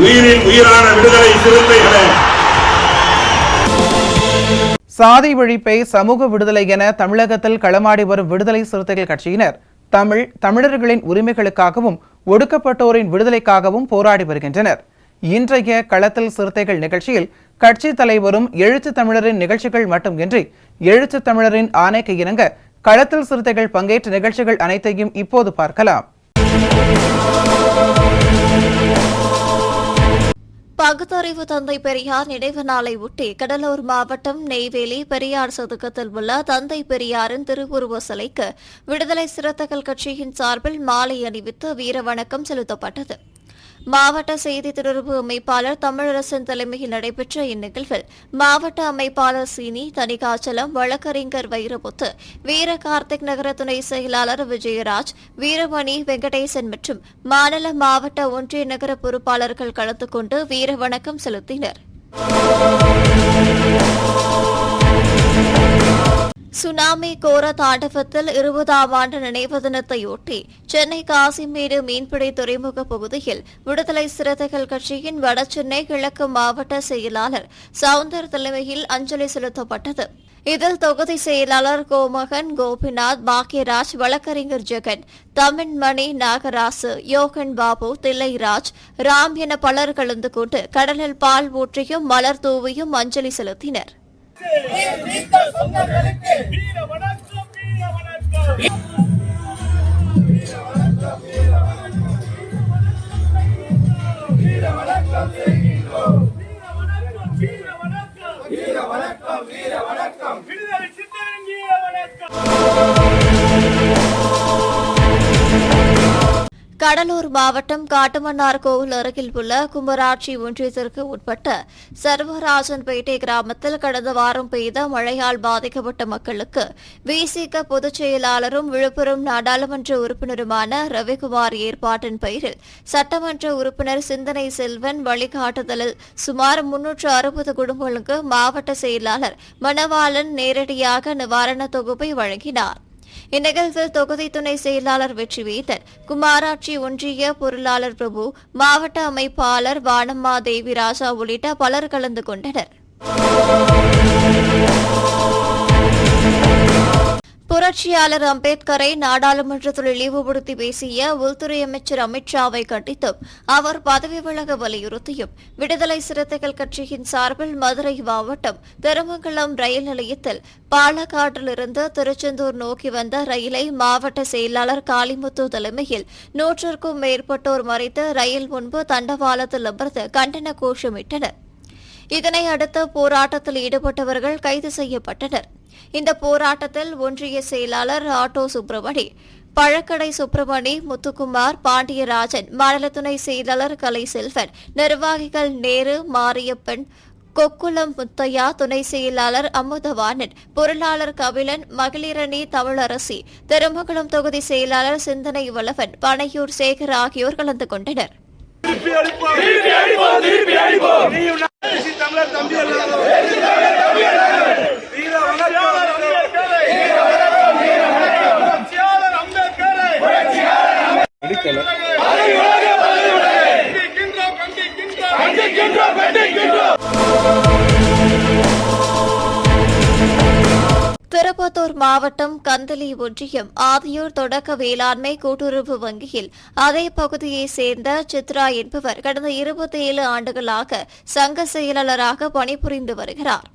உயிரின் உயிரான விடுதலை சிறுத்தைகளே, சாதி ஒழிப்பை சமூக விடுதலை என தமிழகத்தில் களமாடி வரும் விடுதலை சிறுத்தைகள் கட்சியினர் தமிழர்களின் உரிமைகளுக்காகவும் ஒடுக்கப்பட்டோரின் விடுதலைக்காகவும் போராடி வருகின்றனர். இன்றைய களத்தில் சிறுத்தைகள் நிகழ்ச்சியில் கட்சி தலைவரும் எழுத்து தமிழரின் நிகழ்ச்சிகள் மட்டுமின்றி எழுத்து தமிழரின் ஆணைக்கு இணங்க களத்தில் சிறுத்தைகள் பங்கேற்ற நிகழ்ச்சிகள் அனைத்தையும் இப்போது பார்க்கலாம். பகுத்தறிவு தந்தை பெரியார் நினைவு நாளை ஒட்டி கடலூர் மாவட்டம் நெய்வேலி பெரியார் சதுக்கத்தில் உள்ள தந்தை பெரியாரின் திருவுருவ சிலைக்கு விடுதலை சிறுத்தைகள் கட்சியின் சார்பில் மாலை அணிவித்து வீரவணக்கம் செலுத்தப்பட்டது. மாவட்ட செய்தி தொடர்பு அமைப்பாளர் தமிழரசன் தலைமையில் நடைபெற்ற இந்நிகழ்வில் மாவட்ட அமைப்பாளர் சீனி, தணிகாச்சலம், வழக்கறிஞர் வைரமுத்து, வீர கார்த்திக் நகர துணை செயலாளர் விஜயராஜ், வீரமணி, வெங்கடேசன் மற்றும் மாநில மாவட்ட ஒன்றிய நகர பொறுப்பாளர்கள் கலந்து கொண்டு வீரவணக்கம் செலுத்தினர். சுனாமி கோர தாண்டவத்தில் 20ஆம் ஆண்டு நினைவு தினத்தையொட்டி சென்னை காசிமேடு மீன்பிடி துறைமுக பகுதியில் விடுதலை சிறுத்தைகள் கட்சியின் வடசென்னை கிழக்கு மாவட்ட செயலாளர் சவுந்தர் தலைமையில் அஞ்சலி செலுத்தப்பட்டது. இதில் தொகுதி செயலாளர் கோமகன், கோபிநாத், பாக்யராஜ், வழக்கறிஞர் ஜெகன், தமின்மணி, நாகராசு, யோகன் பாபு, தில்லைராஜ், ராம் என பலர் கலந்து கொண்டு கடலில் பால் ஊற்றியும் மலர் தூவியும் அஞ்சலி செலுத்தினர். கடலூர் மாவட்டம் காட்டுமன்னார் கோவில் அருகில் உள்ள கும்பராட்சி ஒன்றியத்திற்கு உட்பட்ட சர்வராஜன்பேட்டை கிராமத்தில் கடந்த வாரம் பெய்த மழையால் பாதிக்கப்பட்ட மக்களுக்கு விசிக பொதுச் செயலாளரும் விழுப்புரம் நாடாளுமன்ற உறுப்பினருமான ரவிக்குமார் ஏற்பாட்டின் பெயரில் சட்டமன்ற உறுப்பினர் சிந்தனை செல்வன் வழிகாட்டுதலில் சுமார் 360 குடும்பங்களுக்கு மாவட்ட செயலாளர் மணவாளன் நேரடியாக நிவாரணத் தொகுப்பை வழங்கினார். இந்நிகழ்வில் தொகுதி துணை செயலாளர் வெற்றிவேந்தன், குமாராட்சி ஒன்றிய பொருளாளர் பிரபு, மாவட்ட அமைப்பாளர் வானம்மா தேவி ராஜா உள்ளிட்ட பலர் கலந்து கொண்டனர். புரட்சியாளர் அம்பேத்கரை நாடாளுமன்றத்தில் இழிவுபடுத்தி பேசிய உள்துறை அமைச்சர் அமித்ஷாவை கண்டித்தும் அவர் பதவி விலக வலியுறுத்தியும் விடுதலை சிறுத்தைகள் கட்சியின் சார்பில் மதுரை மாவட்டம் திருமங்கலம் ரயில் நிலையத்தில் பாலக்காட்டிலிருந்து திருச்செந்தூர் நோக்கி வந்த ரயிலை மாவட்ட செயலாளர் காளிமுத்து தலைமையில் 100க்கும் மேற்பட்டோர் மறைத்து ரயில் முன்பு தண்டவாளத்தில் அமர்ந்து கண்டன கோஷமிட்டனர். இதனை அடுத்து போராட்டத்தில் ஈடுபட்டவர்கள் கைது செய்யப்பட்டனர். இந்த போராட்டத்தில் ஒன்றிய செயலாளர் ஆட்டோ சுப்பிரமணி, பழக்கடை சுப்பிரமணி, முத்துக்குமார், பாண்டியராஜன், மாநில துணை செயலாளர் கலை செல்வன், நிர்வாகிகள் நேரு, மாரியப்பன், கொக்குளம் முத்தையா, துணை செயலாளர் அமுதவாணன், பொருளாளர் கபிலன், மகளிரணி தமிழரசி, திருமங்கலம் தொகுதி செயலாளர் சிந்தனை வளவன், பனையூர் சேகர் ஆகியோர் கலந்து கொண்டனர். திருப்பத்தூர் மாவட்டம் கந்தளி ஒன்றியம் ஆதியூர் தொடக்க வேளாண்மை கூட்டுறவு வங்கியில் அதே பகுதியைச் சேர்ந்த சித்ரா என்பவர் கடந்த 27 ஆண்டுகளாக சங்க செயலாளராக பணிபுரிந்து வருகிறார்.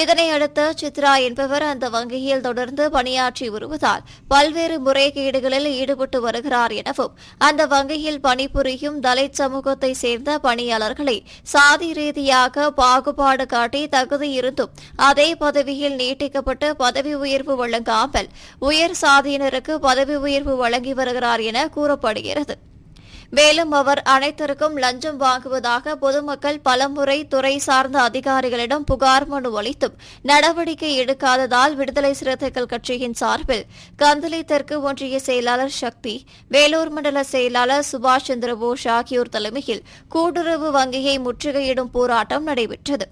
இதனையடுத்து சித்ரா என்பவர் அந்த வங்கியில் தொடர்ந்து பணியாற்றி வருவதால் பல்வேறு முறைகேடுகளில் ஈடுபட்டு வருகிறார் எனவும் அந்த வங்கியில் பணிபுரியும் தலித் சமூகத்தை சேர்ந்த பணியாளர்களை சாதி ரீதியாக பாகுபாடு காட்டி தகுதி இருந்தும் அதே பதவியில் நீட்டிக்கப்பட்டு பதவி உயர்வு வழங்காமல் உயர் சாதியினருக்கு பதவி உயர்வு வழங்கி வருகிறார் என கூறப்படுகிறது. மேலும் அவர் அனைத்திற்கும் லஞ்சம் வாங்குவதாக பொதுமக்கள் பலமுறை துறை சார்ந்த அதிகாரிகளிடம் புகார் மனு அளித்தும் நடவடிக்கை எடுக்காததால் விடுதலை சிறுத்தைகள் கட்சியின் சார்பில் கந்தளி தெற்கு ஒன்றிய செயலாளர் சக்தி, வேலூர் மண்டல செயலாளர் சுபாஷ் சந்திரபோஸ் ஆகியோர் தலைமையில் கூட்டுறவு வங்கியை முற்றுகையிடும் போராட்டம் நடைபெற்றது.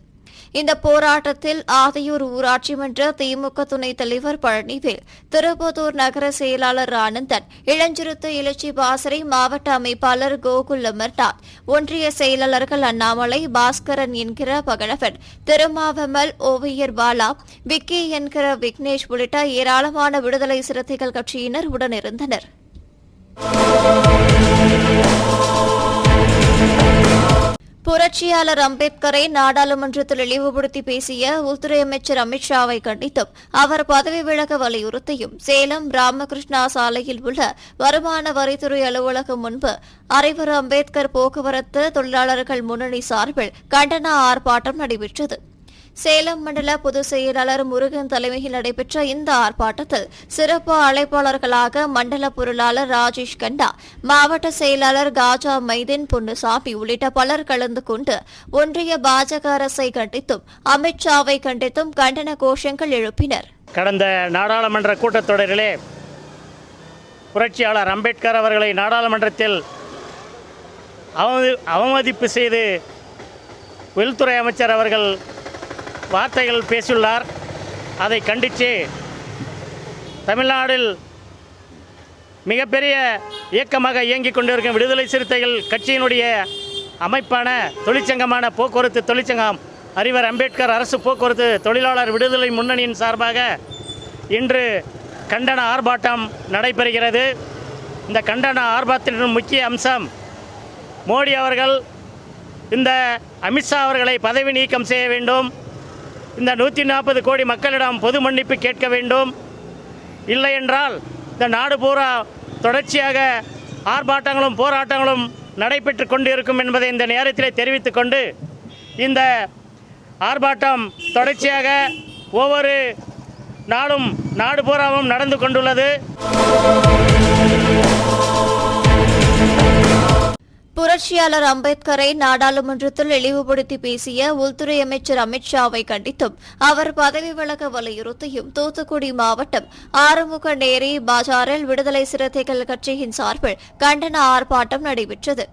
இந்த போராட்டத்தில் ஆதியூர் ஊராட்சி மன்ற திமுக துணைத் தலைவர் பழனிவேல், திருப்பத்தூர் நகர செயலாளர் ஆனந்தன், இளஞ்சிறுத்தை எழுச்சி பாசறை மாவட்ட அமைப்பாளர் கோகுல் அமர்நாத், ஒன்றிய செயலாளர்கள் அண்ணாமலை, பாஸ்கரன் என்கிற பகலவன், திருமாவமல், ஓவியர் பாலா, விக்கி என்கிற விக்னேஷ் உள்ளிட்ட ஏராளமான விடுதலை சிறுத்தைகள் கட்சியினர் உடனிருந்தனர். புரட்சியாளர் அம்பேத்கரை நாடாளுமன்றத்தில் இழிவுபடுத்தி பேசிய உள்துறை அமைச்சர் அமித்ஷாவை கண்டித்தும் அவர் பதவி விலக வலியுறுத்தியும் சேலம் ராமகிருஷ்ணா சாலையில் உள்ள வருமான வரித்துறை அலுவலகம் முன்பு அறிவர் அம்பேத்கர் போக்குவரத்து தொழிலாளர்கள் முன்னணி சார்பில் கண்டன ஆர்ப்பாட்டம் நடைபெற்றது. சேலம் மண்டல பொதுச் செயலாளர் முருகன் தலைமையில் நடைபெற்ற இந்த ஆர்ப்பாட்டத்தில் சிறப்பு அழைப்பாளர்களாக மண்டல பொருளாளர் ராஜேஷ் கண்டா, மாவட்ட செயலாளர் காஜா மைதீன் பொன்னுசாமி உள்ளிட்ட பலர் கலந்து கொண்டு ஒன்றிய பாஜக அரசை கண்டித்தும் அமித்ஷாவை கண்டித்தும் கண்டன கோஷங்கள் எழுப்பினர். கடந்த நாடாளுமன்ற கூட்டத்தொடரிலே புரட்சியாளர் அம்பேத்கர் அவர்களை நாடாளுமன்றத்தில் அவமதிப்பு செய்து உள்துறை அமைச்சர் அவர்கள் வார்த்தைகள் பேசியுள்ளார். அதை கண்டித்து தமிழ்நாட்டில் மிகப்பெரிய இயக்கமாக இயங்கிக் கொண்டிருக்கும் விடுதலை சிறுத்தைகள் கட்சியினுடைய அமைப்பான தொழிற்சங்கமான போக்குவரத்து தொழிற்சங்கம் அறிவர் அம்பேத்கர் அரசு போக்குவரத்து தொழிலாளர் விடுதலை முன்னணியின் சார்பாக இன்று கண்டன ஆர்ப்பாட்டம் நடைபெறுகிறது. இந்த கண்டன ஆர்ப்பாட்டத்தின் முக்கிய அம்சம், மோடி அவர்கள் இந்த அமித்ஷா அவர்களை பதவி நீக்கம் செய்ய வேண்டும், இந்த 140 கோடி மக்களிடம் பொது மன்னிப்பு கேட்க வேண்டும், இல்லை என்றால் இந்த நாடு பூரா தொடர்ச்சியாக ஆர்ப்பாட்டங்களும் போராட்டங்களும் நடைபெற்று கொண்டிருக்கும் என்பதை இந்த நேரத்தில் தெரிவித்துக் கொண்டு, இந்த ஆர்ப்பாட்டம் தொடர்ச்சியாக ஒவ்வொரு நாளும் நாடு பூராவும் நடந்து கொண்டுள்ளது. புரட்சியாளர் அம்பேத்கரை நாடாளுமன்றத்தில் இழிவுபடுத்தி பேசிய உள்துறை அமைச்சர் அமித்ஷாவை கண்டித்தும் அவர் பதவி விலக வலியுறுத்தியும் தூத்துக்குடி மாவட்டம் ஆறுமுகநேரி பஜாரில் விடுதலை சிறுத்தைகள் கட்சியின் சார்பில் கண்டன ஆர்ப்பாட்டம் நடைபெற்றது.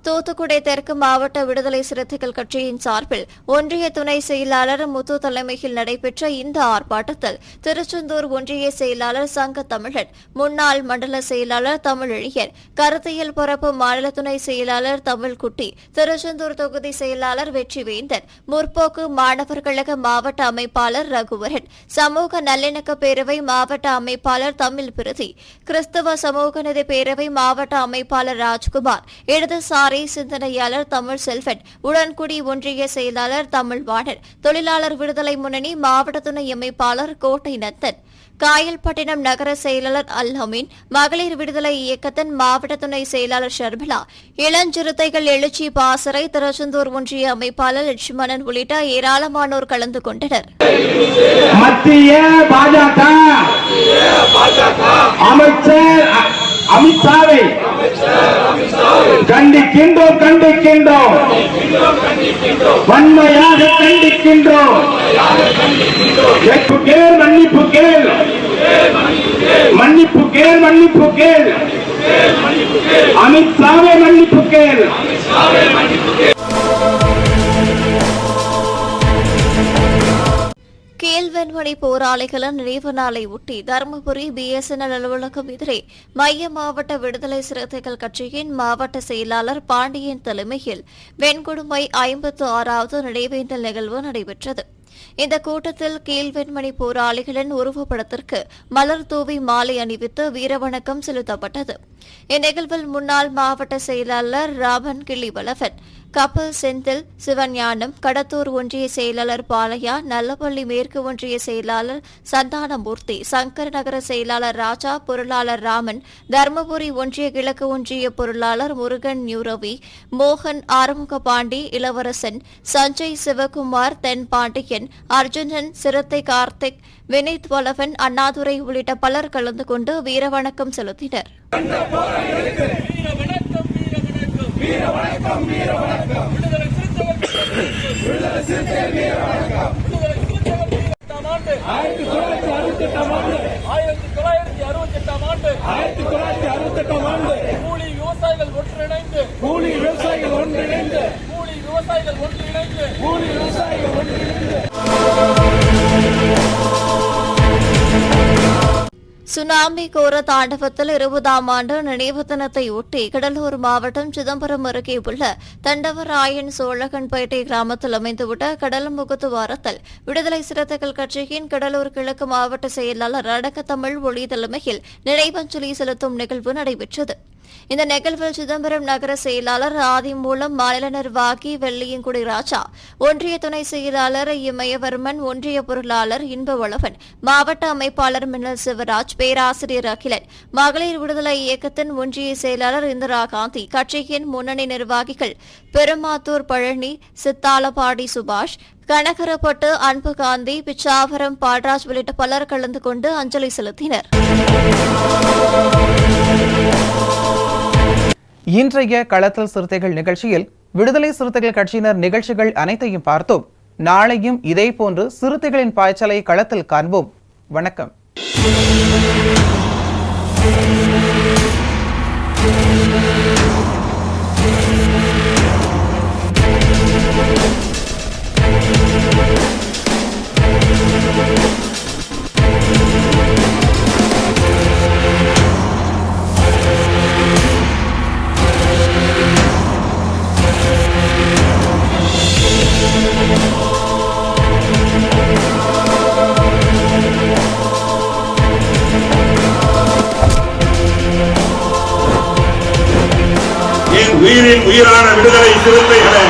தூத்துக்குடி தெற்கு மாவட்ட விடுதலை சிறுத்தைகள் கட்சியின் சார்பில் ஒன்றிய துணை செயலாளர் முத்து தலைமையில் நடைபெற்ற இந்த ஆர்ப்பாட்டத்தில் திருச்செந்தூர் ஒன்றிய செயலாளர் சங்க தமிழன், முன்னாள் மண்டல செயலாளர் தமிழழியர், கருத்தியல் பரப்பு மாநில துணை செயலாளர் தமிழ்குட்டி, திருச்செந்தூர் தொகுதி செயலாளர் வெற்றிவேந்தன், முற்போக்கு மாணவர் கழக மாவட்ட அமைப்பாளர் ரகுவரன், சமூக நல்லிணக்க பேரவை மாவட்ட அமைப்பாளர் தமிழ் பிரதி, கிறிஸ்தவ சமூக நிதி பேரவை மாவட்ட அமைப்பாளர் ராஜ்குமார், இடதுசாரி சிந்தனையாளர் தமிழ் செல்வன், உடன்குடி ஒன்றிய செயலாளர் தமிழ் வாணர், தொழிலாளர் விடுதலை முன்னணி மாவட்ட துணை அமைப்பாளர் கோட்டை நத்தன், காயல்பட்டினம் நகர செயலாளர் அல் அமீன், மகளிர் விடுதலை இயக்கத்தின் மாவட்ட துணை செயலாளர் ஷர்மிளா, இளஞ்சிறுத்தைகள் எழுச்சி பாசறை திருச்செந்தூர் ஒன்றிய அமைப்பாளர் லட்சுமணன் உள்ளிட்ட ஏராளமானோர் கலந்து கொண்டனர். மத்திய பாஜக அமைச்சர் அமித்ஷாவை கண்டிக்கின்றோம் வன்மையாக கண்டிக்கின்றோம். மன்னிப்பு கேள் அமித்ஷாவை மன்னிப்பு கேள். கீழ்வெண்மணி போராளிகளின் நினைவு நாளை ஒட்டி தருமபுரி பிஎஸ்என்எல் அலுவலகம் எதிரே மைய மாவட்ட விடுதலை சிறுத்தைகள் கட்சியின் மாவட்ட செயலாளர் பாண்டியன் தலைமையில் வெண்குடுமை 56வது நினைவேந்தல் நிகழ்வு நடைபெற்றது. இந்த கூட்டத்தில் கீழ்வெண்மணி போராளிகளின் உருவப்படத்திற்கு மலர் தூவி மாலை அணிவித்து வீரவணக்கம் செலுத்தப்பட்டது. இந்நிகழ்வில் முன்னாள் மாவட்ட செயலாளர் ராமன் கிள்ளிவளவன், கப்பல் செந்தில் சிவஞானம், கடத்தூர் ஒன்றிய செயலாளர் பாலையா, நல்லப்பள்ளி மேற்கு ஒன்றிய செயலாளர் சந்தானமூர்த்தி, சங்கர் நகர செயலாளர் ராஜா, பொருளாளர் ராமன், தருமபுரி ஒன்றிய கிழக்கு ஒன்றிய பொருளாளர் முருகன் நியூரவி, மோகன் ஆறுமுகபாண்டி, இளவரசன், சஞ்சய் சிவகுமார், தென்பாண்டியன், அர்ஜுனன், சிறுத்தை கார்த்திக், வினித் வளவன், அண்ணாதுரை உள்ளிட்ட பலர் கலந்து கொண்டு வீரவணக்கம் செலுத்தினர். சுனாமி கோர தாண்டவத்தில் 20ஆம் ஆண்டு நினைவு தினத்தையொட்டி கடலூர் மாவட்டம் சிதம்பரம் அருகே உள்ள தண்டவராயன் சோழகன்பேட்டை கிராமத்தில் அமைந்துள்ள கடல் முகத்துவாரத்தில் விடுதலை சிறுத்தைகள் கட்சியின் கடலூர் கிழக்கு மாவட்ட செயலாளர் அடக்கத்தமிழ் ஒளி தலைமையில் நினைவஞ்சலி செலுத்தும் நிகழ்வு நடைபெற்றது. இந்த நிகழ்வில் சிதம்பரம் நகர செயலாளர் ஆதிமூலம், மாநில நிர்வாகி வெள்ளியங்குடி ராஜா, ஒன்றிய துணை செயலாளர் இமயவர்மன், ஒன்றிய பொருளாளர் இன்பவளவன், மாவட்ட அமைப்பாளர் மின்னல் சிவராஜ், பேராசிரியர் அகிலன், மகளிர் விடுதலை இயக்கத்தின் ஒன்றிய செயலாளர் இந்திரா காந்தி, கட்சியின் முன்னணி நிர்வாகிகள் பெருமாத்தூர் பழனி, சித்தாலப்பாடி சுபாஷ், கனகரப்பட்டு அன்பு காந்தி, பிச்சாவரம் பால்ராஜ் உள்ளிட்ட பலர் கலந்து கொண்டு அஞ்சலி செலுத்தினர். இன்றைய களத்தல் சிறுத்தைகள் நிகழ்ச்சியில் விடுதலை சிறுத்தைகள் கட்சியினர் நிகழ்ச்சிகள் அனைத்தையும் பார்த்தோம். நாளையும் இதேபோன்று சிறுத்தைகளின் பாய்ச்சலை களத்தில் காண்போம். வணக்கம். உயிரின் உயிரான விடுதலை சிறுத்தைகளே,